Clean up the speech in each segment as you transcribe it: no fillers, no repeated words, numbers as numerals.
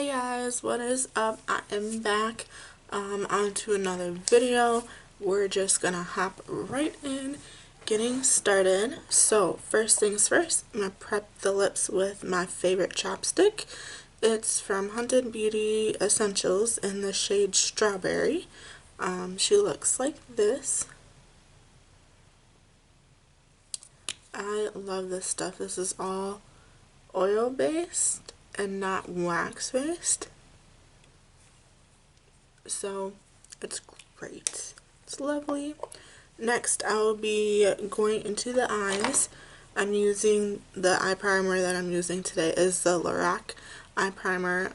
Hey guys, what is up? I am back onto another video. We're just gonna hop right in, getting started. So first things first, I'm gonna prep the lips with my favorite chapstick. It's from Hunted Beauty Essentials in the shade Strawberry. She looks like this. I love this stuff. This is all oil based and not wax based. So it's great. It's lovely. Next, I will be going into the eyes. I'm using the eye primer that I'm using today is the Lorac eye primer.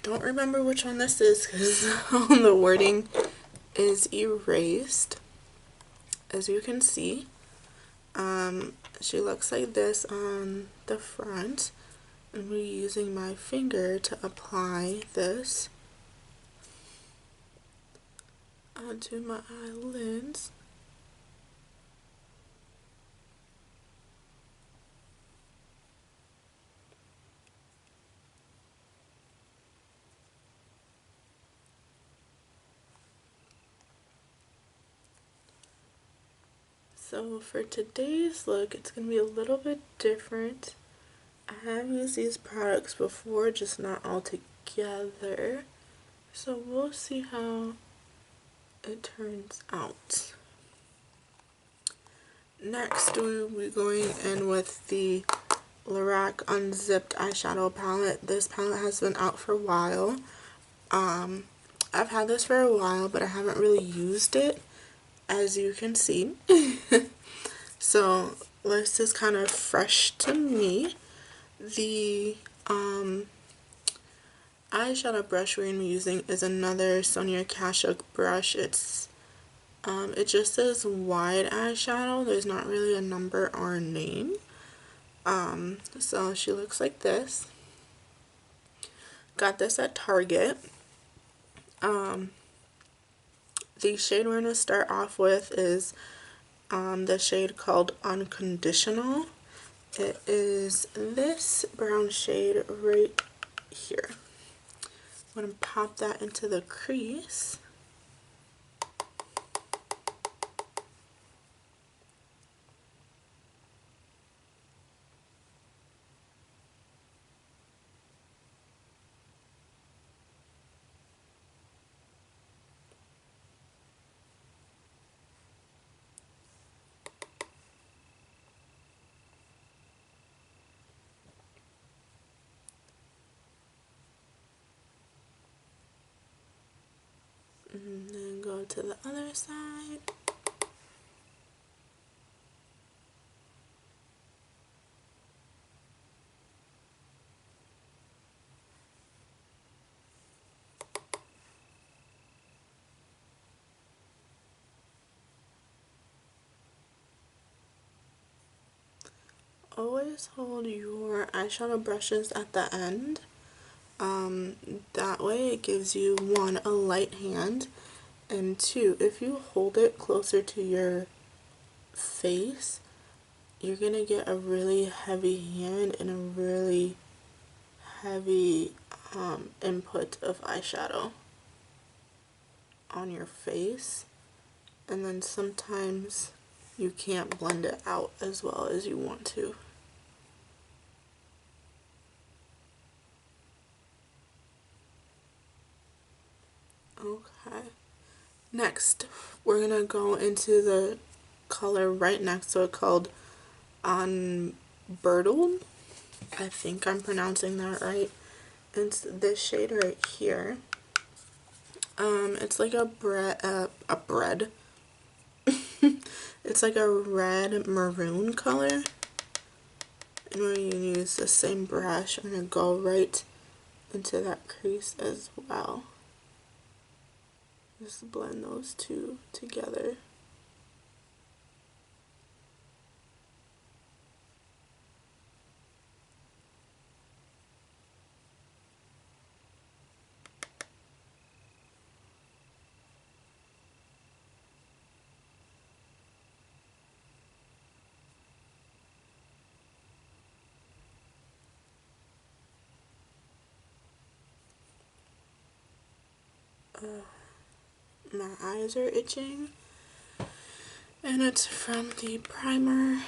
Don't remember which one this is because the wording is erased. As you can see, she looks like this on the front. I'm going to be using my finger to apply this onto my eyelids. So for today's look, it's going to be a little bit different. I have used these products before, just not all together. So we'll see how it turns out. Next, we'll be going in with the Lorac Unzipped eyeshadow palette. This palette has been out for a while. I've had this for a while, but I haven't really used it, as you can see. So this is kind of fresh to me. The eyeshadow brush we're going to be using is another Sonia Kashuk brush. It just says wide eyeshadow. There's not really a number or a name. So she looks like this. Got this at Target. The shade we're going to start off with is the shade called Unconditional. It is this brown shade right here. I'm going to pop that into the crease. And then go to the other side. Always hold your eyeshadow brushes at the end. That way it gives you, one, a light hand, and two, if you hold it closer to your face, you're gonna get a really heavy hand and a really heavy input of eyeshadow on your face, and then sometimes you can't blend it out as well as you want to. Okay. Next, we're gonna go into the color right next to it called Unzipped. I think I'm pronouncing that right. It's this shade right here. It's like a bread. It's like a red maroon color. And we're gonna use the same brush. I'm gonna go right into that crease as well. Just blend those two together. My eyes are itching, and it's from the primer.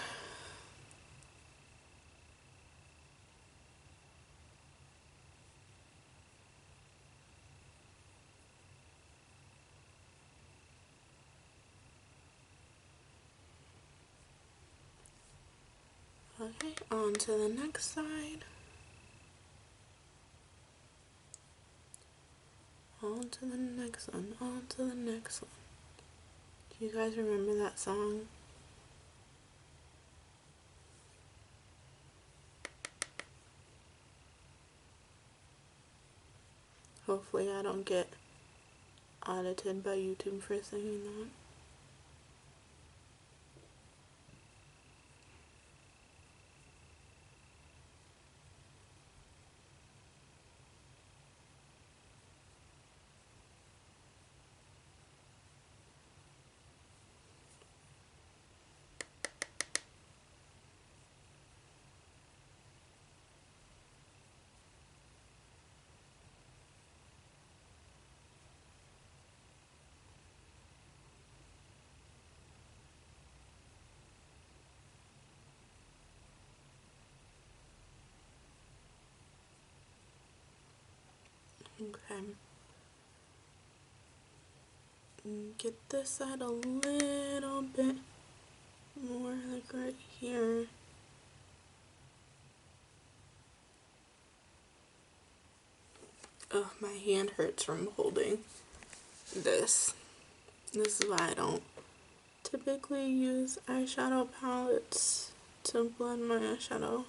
Okay, on to the next side. On to the next one, on to the next one. Do you guys remember that song? Hopefully I don't get audited by YouTube for singing that. Okay. Get this side a little bit more, like right here. Oh, my hand hurts from holding this. This is why I don't typically use eyeshadow palettes to blend my eyeshadow.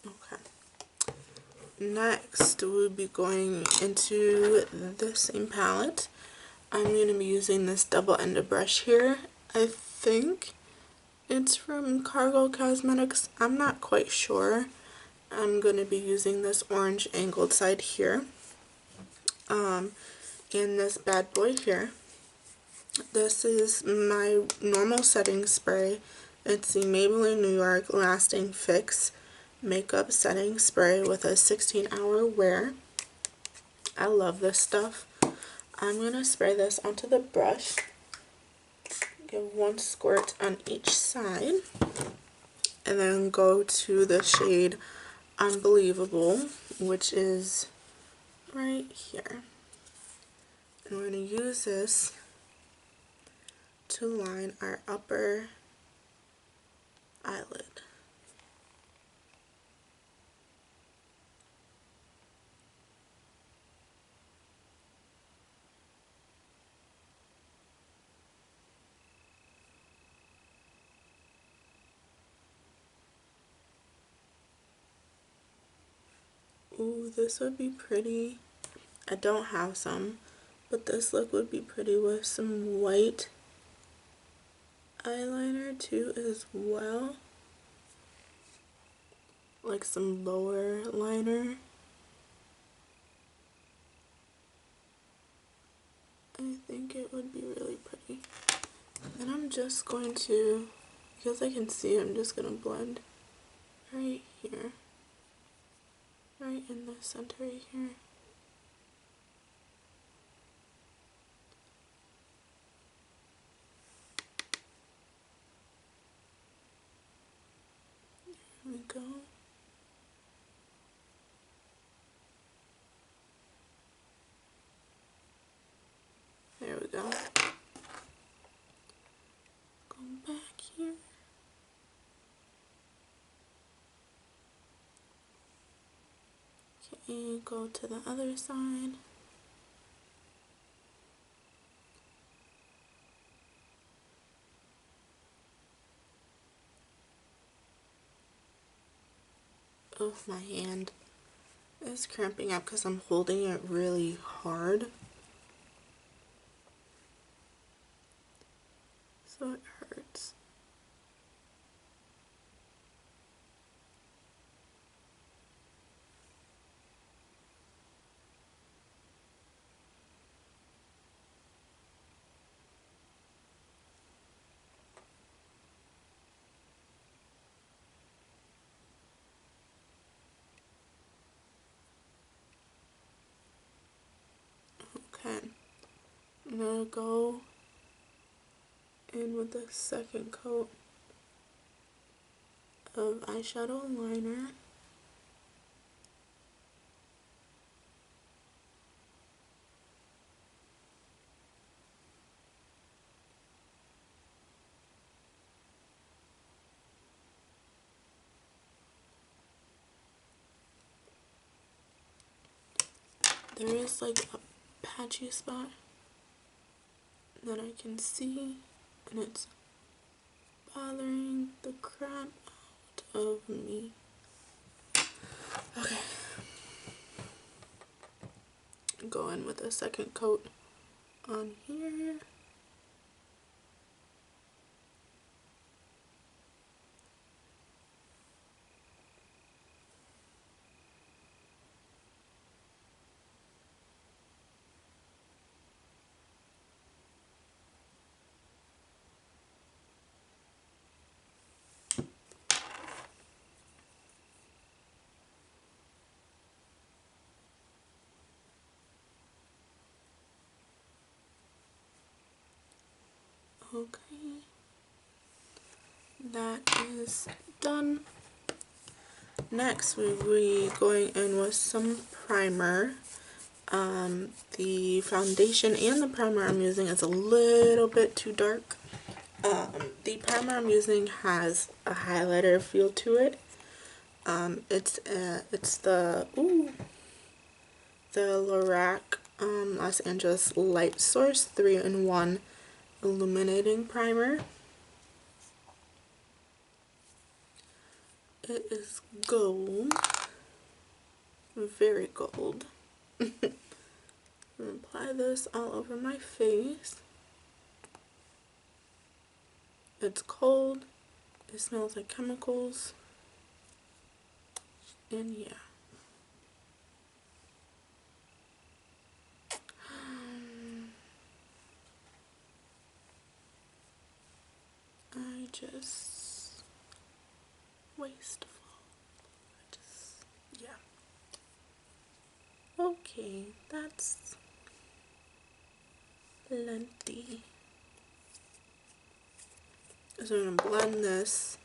Okay. Next, we'll be going into the same palette. I'm going to be using this double-ended brush here. I think it's from Cargo Cosmetics. I'm not quite sure. I'm going to be using this orange angled side here. In this bad boy here. This is my normal setting spray. It's the Maybelline New York Lasting Fix Makeup Setting Spray with a 16-hour wear. I love this stuff. I'm going to spray this onto the brush. Give one squirt on each side. And then go to the shade Unbelievable, which is right here. And we're going to use this to line our upper eyelid. Ooh, this would be pretty. I don't have some, but this look would be pretty with some white eyeliner too as well. Like some lower liner. I think it would be really pretty. And I'm just going to, because I can see, I'm just going to blend right here. Right in the center right here. There we go. There we go. Go back here. Okay, go to the other side. Oh, my hand is cramping up because I'm holding it really hard. So it hurts. I'm gonna go in with the second coat of eyeshadow liner. There is like a patchy spot that I can see, and it's bothering the crap out of me. Okay. Go in with a second coat on here. Okay, that is done. Next, we'll be going in with some primer. The foundation and the primer I'm using is a little bit too dark. The primer I'm using has a highlighter feel to it. It's the Lorac Los Angeles Light Source 3-in-1 illuminating primer. It is gold, very gold. Apply this all over my face. It's cold, it smells like chemicals, and yeah. I just wasteful. Yeah. Okay, that's plenty. So I'm gonna blend this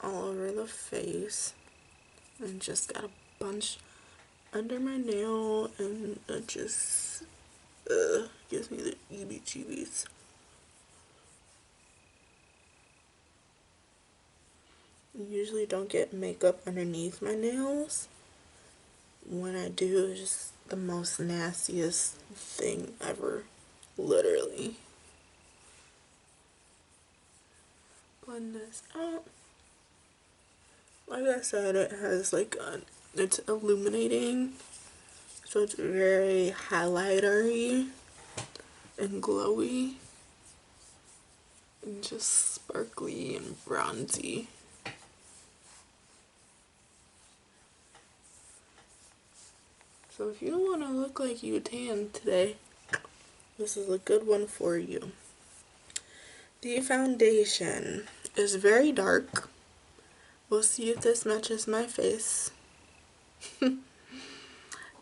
all over the face, and just got a bunch under my nail, and it just gives me the EBGBs. I usually don't get makeup underneath my nails. When I do, it's just the most nastiest thing ever, literally. Blend this out. Like I said, it has like it's illuminating, so it's very highlightery and glowy and just sparkly and bronzy. So if you want to look like you tan today, this is a good one for you. The foundation is very dark. We'll see if this matches my face.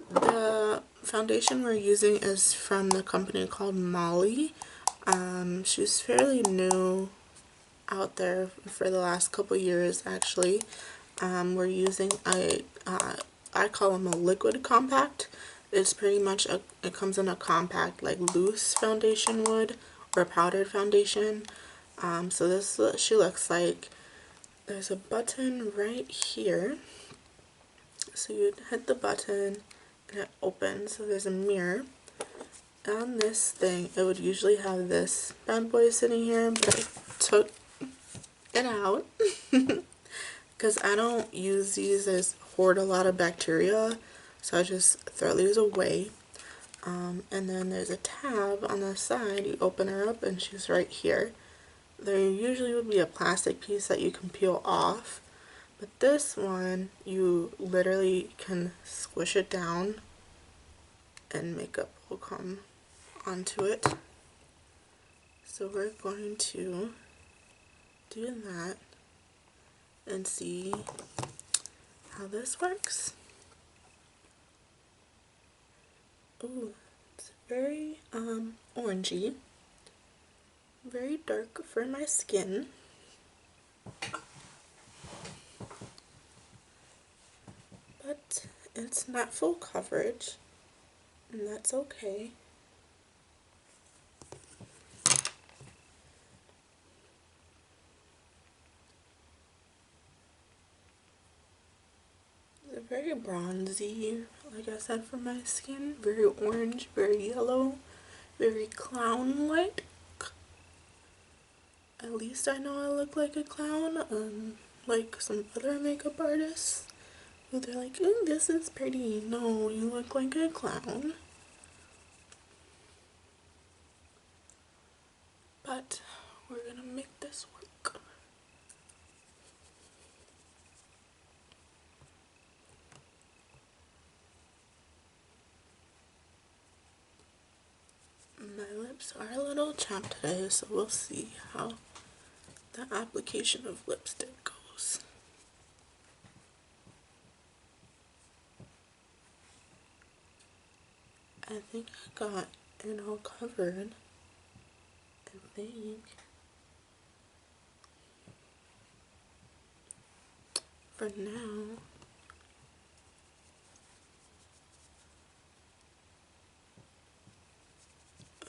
The foundation we're using is from the company called Molly. She's fairly new out there for the last couple years actually. We're using I call them a liquid compact. It's pretty much it comes in a compact like loose foundation would, or powdered foundation. So this is what she looks like. There's a button right here, so you'd hit the button and it opens. So there's a mirror. On this thing, it would usually have this bad boy sitting here, but I took it out because I don't use these as hoard a lot of bacteria, so I just throw these away. And then there's a tab on the side. You open her up and she's right here. There usually would be a plastic piece that you can peel off, but this one you literally can squish it down and makeup will come onto it. So we're going to do that and see how this works. Ooh, it's very orangey, very dark for my skin. But it's not full coverage, and that's okay. It's very bronzy, like I said, for my skin. Very orange, very yellow, very clown-like. At least I know I look like a clown, like some other makeup artists. Who they're like, ooh, this is pretty. No, you look like a clown. But we're gonna make this work. My lips are a little chapped today, so we'll see how the application of lipstick goes. I think I got it all covered. I think. For now.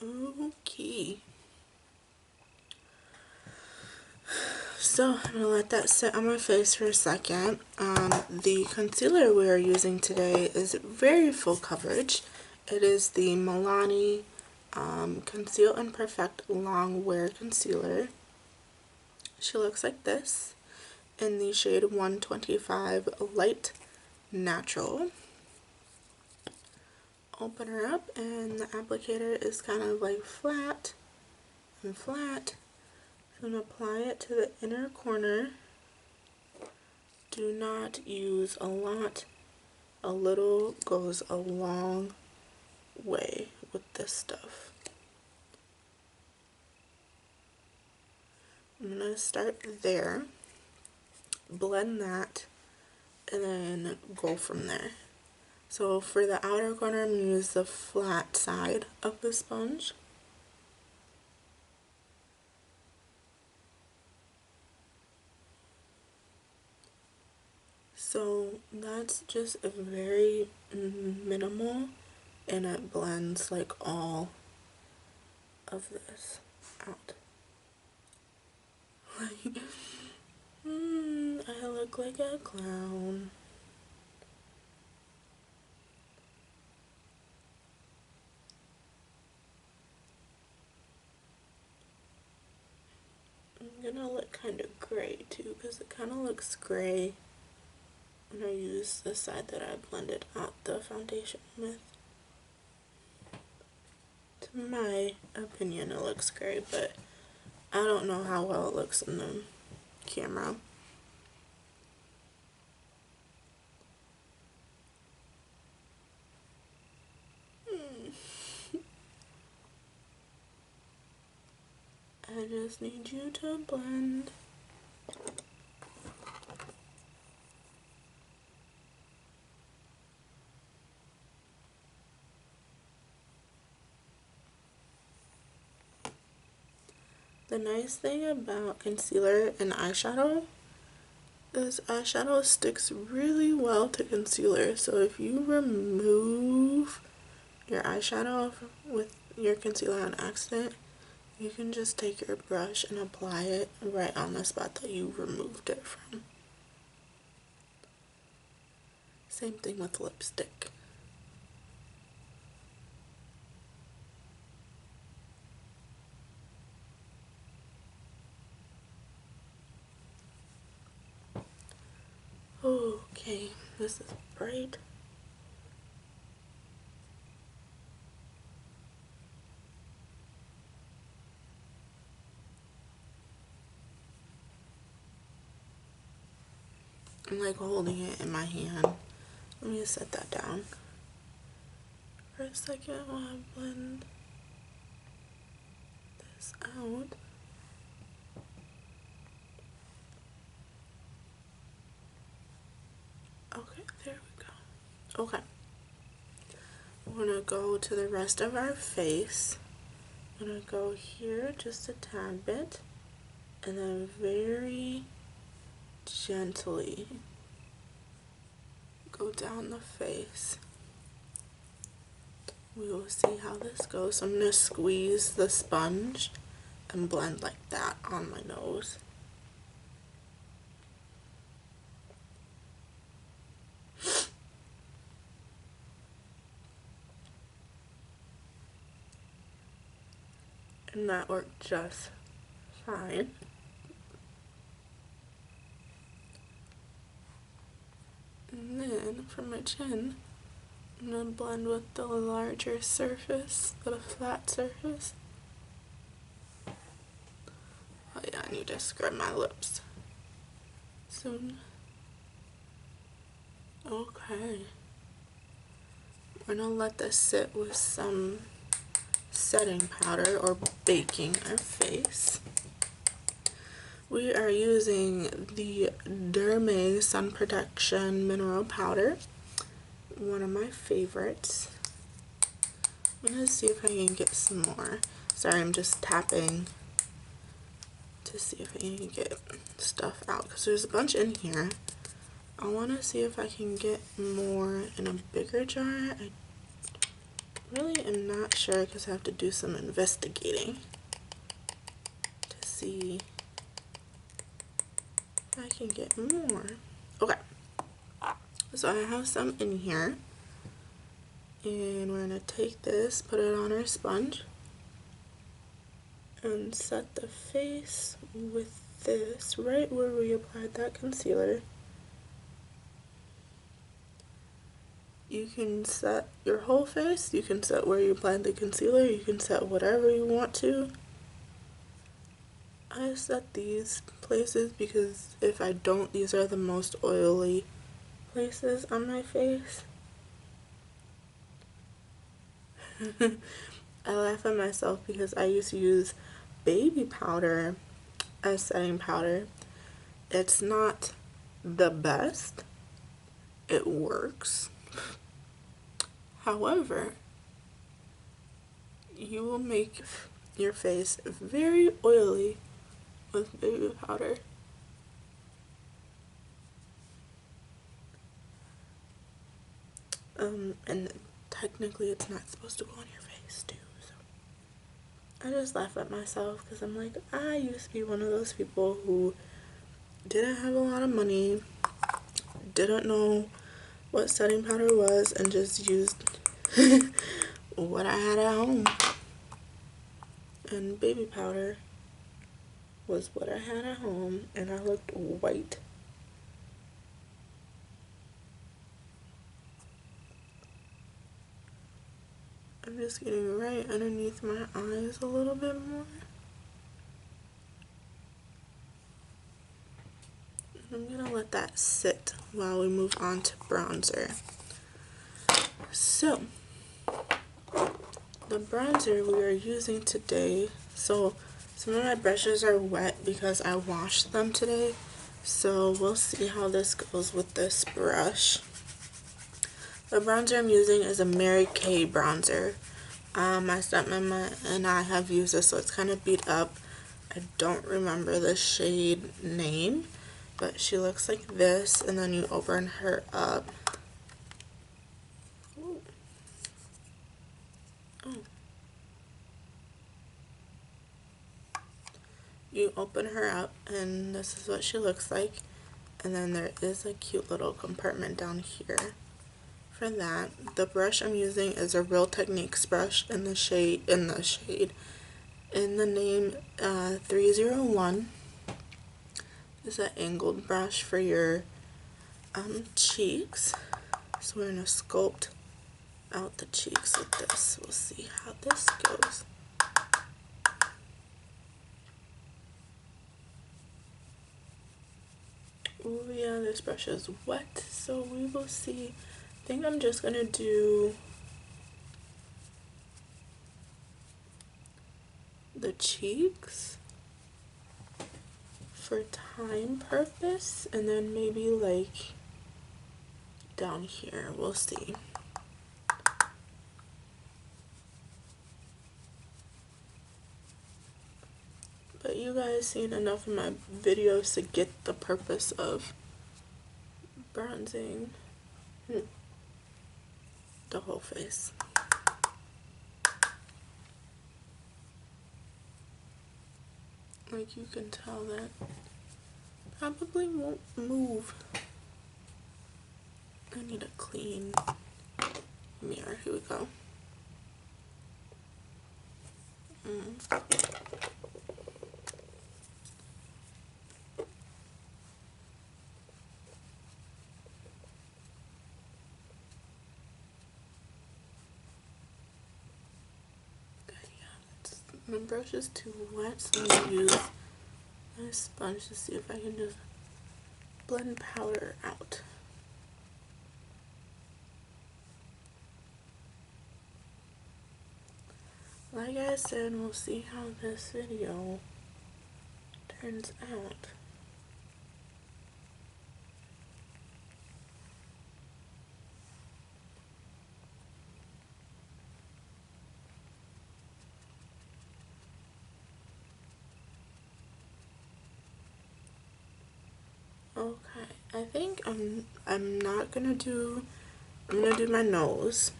Okay. So I'm gonna let that sit on my face for a second. The concealer we are using today is very full coverage. It is the Milani Conceal and Perfect Long Wear Concealer. She looks like this in the shade 125 Light Natural. Open her up, and the applicator is kind of like flat and flat. I'm going to apply it to the inner corner. Do not use a lot. A little goes a long way with this stuff. I'm going to start there, blend that, and then go from there. So for the outer corner, I'm going to use the flat side of the sponge. So that's just a very minimal, and it blends like all of this out. Like, I look like a clown. I'm gonna look kind of gray too, because it kind of looks gray when I use the side that I blended out the foundation with. To my opinion, it looks gray, but I don't know how well it looks in the camera. I just need you to blend. The nice thing about concealer and eyeshadow is eyeshadow sticks really well to concealer. So if you remove your eyeshadow with your concealer on accident, you can just take your brush and apply it right on the spot that you removed it from. Same thing with lipstick. Okay, this is bright. I'm like holding it in my hand. Let me just set that down for a second while I blend this out. Okay, there we go. Okay. we're gonna go to the rest of our face. I'm gonna go here just a tad bit, and then very gently go down the face. We will see how this goes. So I'm gonna squeeze the sponge and blend like that on my nose. And that worked just fine. And then for my chin, I'm going to blend with the larger surface, the flat surface. Oh yeah, I need to scrub my lips soon. Okay. We're going to let this sit with some setting powder or baking our face. We are using the Dermae Sun Protection Mineral Powder, one of my favorites. I'm gonna see if I can get some more. Sorry, I'm just tapping to see if I can get stuff out because there's a bunch in here. I want to see if I can get more in a bigger jar. I really am not sure because I have to do some investigating to see if I can get more. Okay, so I have some in here, and we're gonna take this, put it on our sponge, and set the face with this right where we applied that concealer. You can set your whole face, you can set where you applied the concealer, you can set whatever you want to. I set these places because if I don't, these are the most oily places on my face. I laugh at myself because I used to use baby powder as setting powder. It's not the best. It works. However, you will make your face very oily with baby powder. And technically it's not supposed to go on your face too, so I just laugh at myself because I'm like, I used to be one of those people who didn't have a lot of money, didn't know what setting powder was, and just used what I had at home. And baby powder was what I had at home, and I looked white. I'm just getting right underneath my eyes a little bit more. I'm gonna let that sit while we move on to bronzer. So, the bronzer we are using today, so some of my brushes are wet because I washed them today, so we'll see how this goes with this brush. The bronzer I'm using is a Mary Kay bronzer. My stepmama and I have used this, so it's kind of beat up. I don't remember the shade name, but she looks like this, and then you open her up. Ooh. Oh. You open her up, and this is what she looks like, and then there is a cute little compartment down here for that. The brush I'm using is a Real Techniques brush in the name 301. Is an angled brush for your cheeks. So we're gonna sculpt out the cheeks with this. We'll see how this goes. Oh yeah, this brush is wet, so we will see. I think I'm just gonna do the cheeks for time purpose, and then maybe like down here, we'll see. guys seen enough of my videos to get the purpose of bronzing the whole face. Like, you can tell that probably won't move. I need a clean mirror. Here we go. My brush is too wet, so I'm going to use my sponge to see if I can just blend powder out. Like I said, we'll see how this video turns out. Okay, I think I'm not gonna do, I'm gonna do my nose,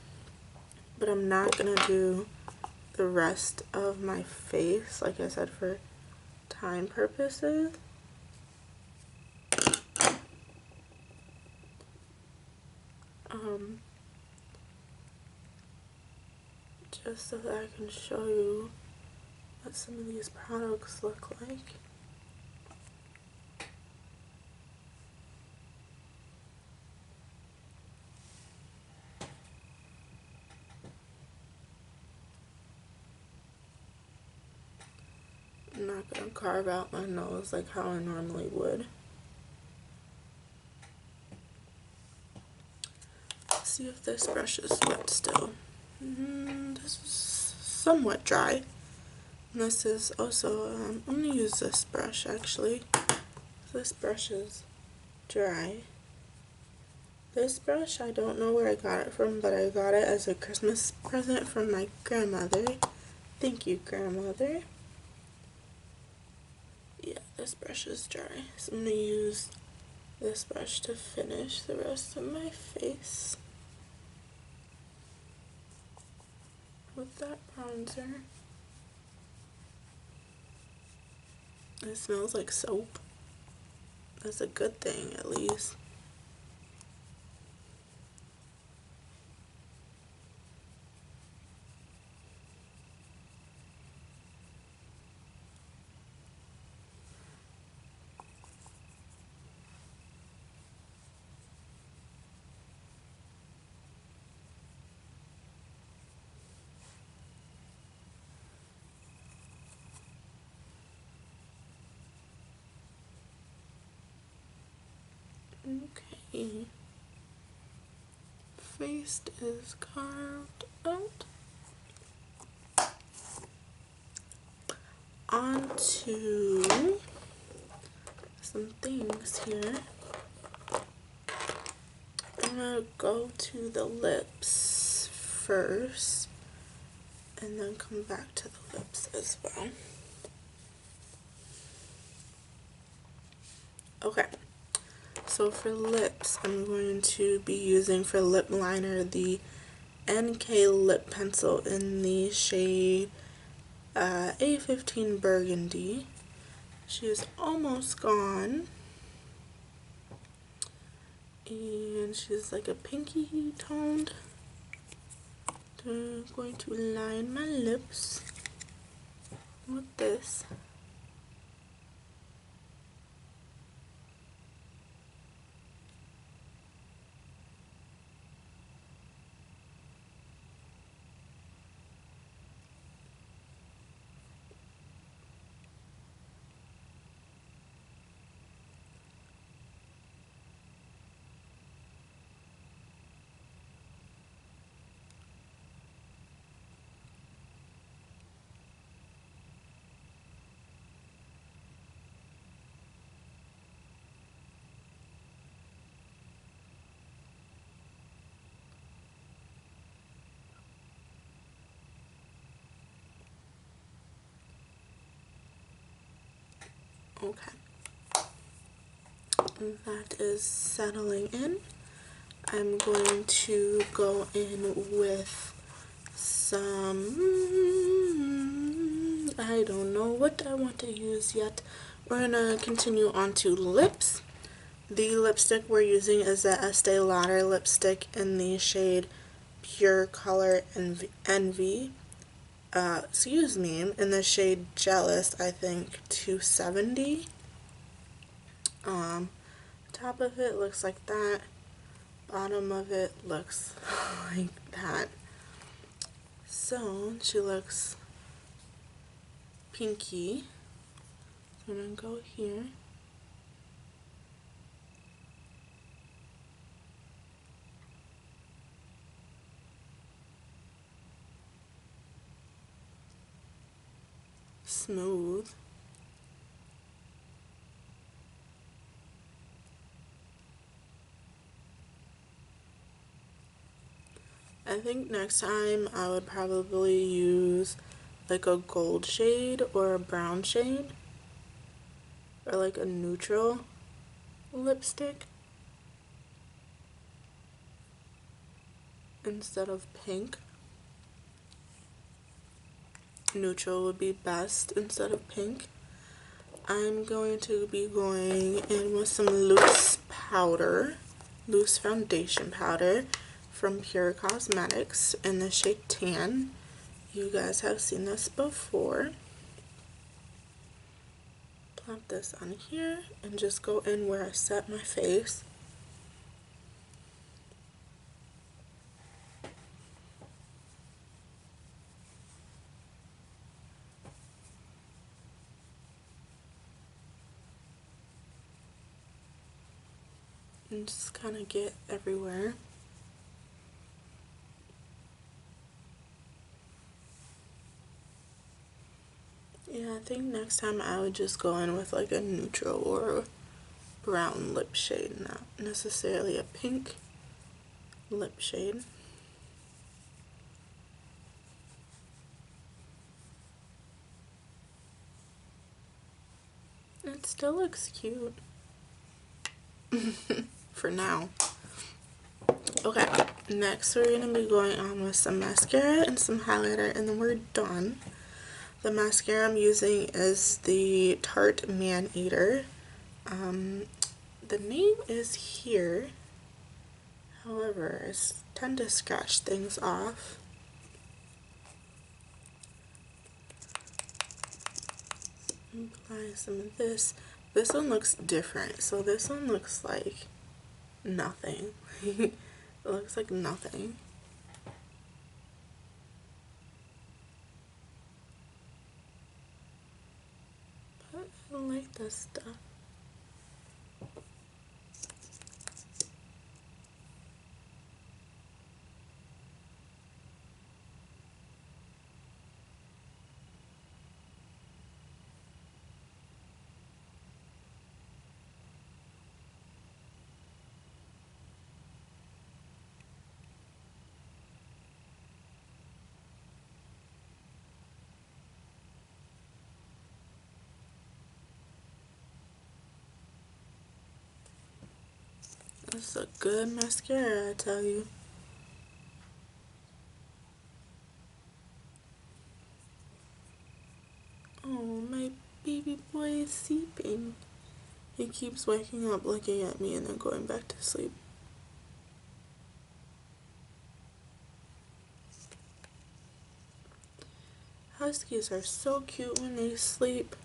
but I'm not gonna do the rest of my face, like I said, for time purposes. Just so that I can show you what some of these products look like. I'm not going to carve out my nose like how I normally would. Let's see if this brush is wet still. This is somewhat dry. And this is also, I'm going to use this brush actually. This brush is dry. This brush, I don't know where I got it from, but I got it as a Christmas present from my grandmother. Thank you, grandmother. Yeah, this brush is dry, so I'm going to use this brush to finish the rest of my face with that bronzer. It smells like soap. That's a good thing, at least. Okay. Face is carved out. On to some things here. I'm gonna go to the lips first and then come back to the lips as well. Okay, so for lips, I'm going to be using for lip liner the NK lip pencil in the shade A15 Burgundy. She is almost gone. And she's like a pinky toned. I'm going to line my lips with this. Okay. That is settling in. I'm going to go in with some, I don't know what I want to use yet. We're going to continue on to lips. The lipstick we're using is the Este Lauder lipstick in the shade Pure Color Envy. Excuse me, in the shade Jealous, I think 270. Top of it looks like that. Bottom of it looks like that. So she looks pinky. I'm gonna go here. Smooth. I think next time I would probably use like a gold shade or a brown shade or like a neutral lipstick instead of pink. Neutral would be best instead of pink. I'm going to be going in with some loose powder, loose foundation powder from Pure Cosmetics in the shade Tan. You guys have seen this before. Plop this on here and just go in where I set my face. And just kind of get everywhere. Yeah, I think next time I would just go in with like a neutral or a brown lip shade, not necessarily a pink lip shade. It still looks cute. For now. Okay, next we're going to be going on with some mascara and some highlighter, and then we're done. The mascara I'm using is the Tarte Maneater. The name is here, however, I tend to scratch things off. Apply some of this. This one looks different, so this one looks like nothing. It looks like nothing. But I like this stuff. This is a good mascara, I tell you. Oh, my baby boy is sleeping. He keeps waking up, looking at me, and then going back to sleep. Huskies are so cute when they sleep.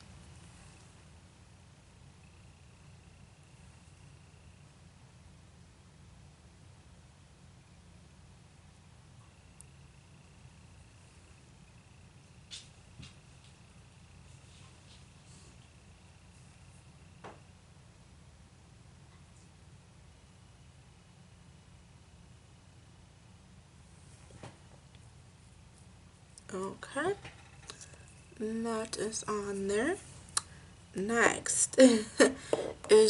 Okay, that is on there. Next is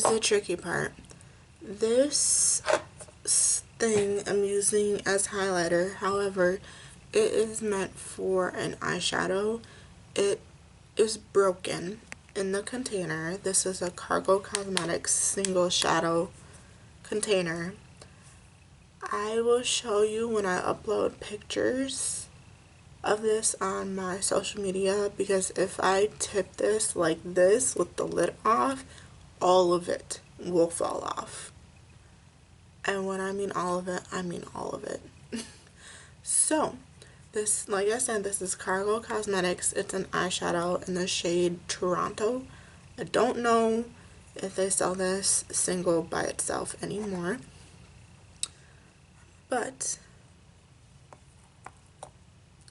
the tricky part. This thing I'm using as highlighter, however, it is meant for an eyeshadow. It is broken, in the container. This is a Cargo Cosmetics single shadow container. I will show you when I upload pictures of this on my social media, because if I tip this like this with the lid off, all of it will fall off. And when I mean all of it, I mean all of it. So this, like I said, this is Cargo Cosmetics. It's an eyeshadow in the shade Toronto. I don't know if they sell this single by itself anymore, but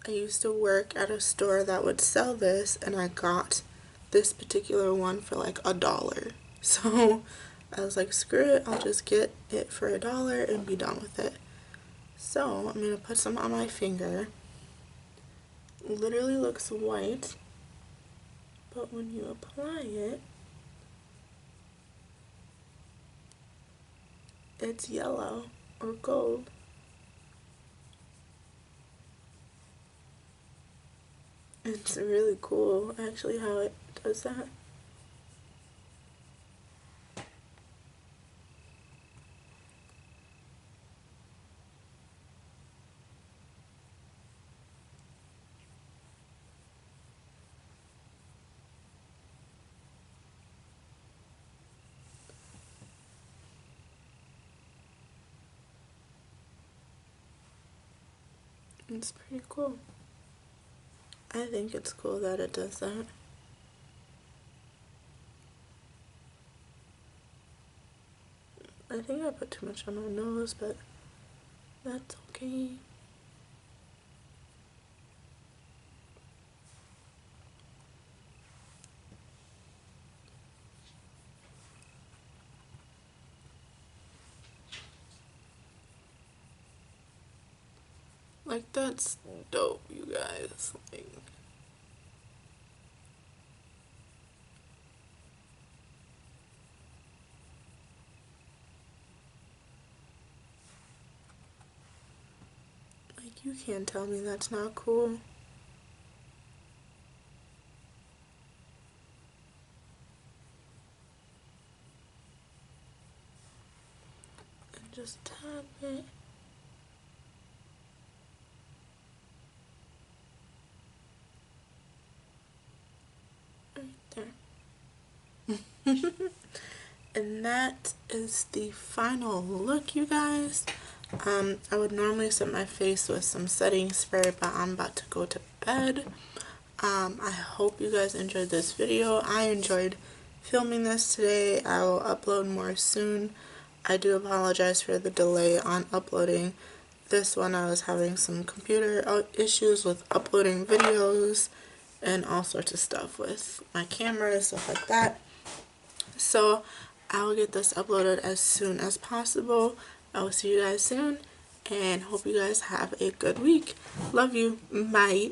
I used to work at a store that would sell this, and I got this particular one for like $1. So I was like, screw it, I'll just get it for $1 and be done with it. So I'm going to put some on my finger. Literally looks white, but when you apply it, it's yellow or gold. It's really cool actually how it does that. It's pretty cool. I think it's cool that it does that. I think I put too much on my nose, but that's okay. Like, that's dope, you guys. Like, you can't tell me that's not cool. And just tap it. Right there. And that is the final look, you guys. I would normally set my face with some setting spray, but I'm about to go to bed. I hope you guys enjoyed this video. I enjoyed filming this today. I will upload more soon. I do apologize for the delay on uploading this one. I was having some computer issues with uploading videos and all sorts of stuff with my camera, stuff like that. So I will get this uploaded as soon as possible. I will see you guys soon, and hope you guys have a good week. Love you. Bye.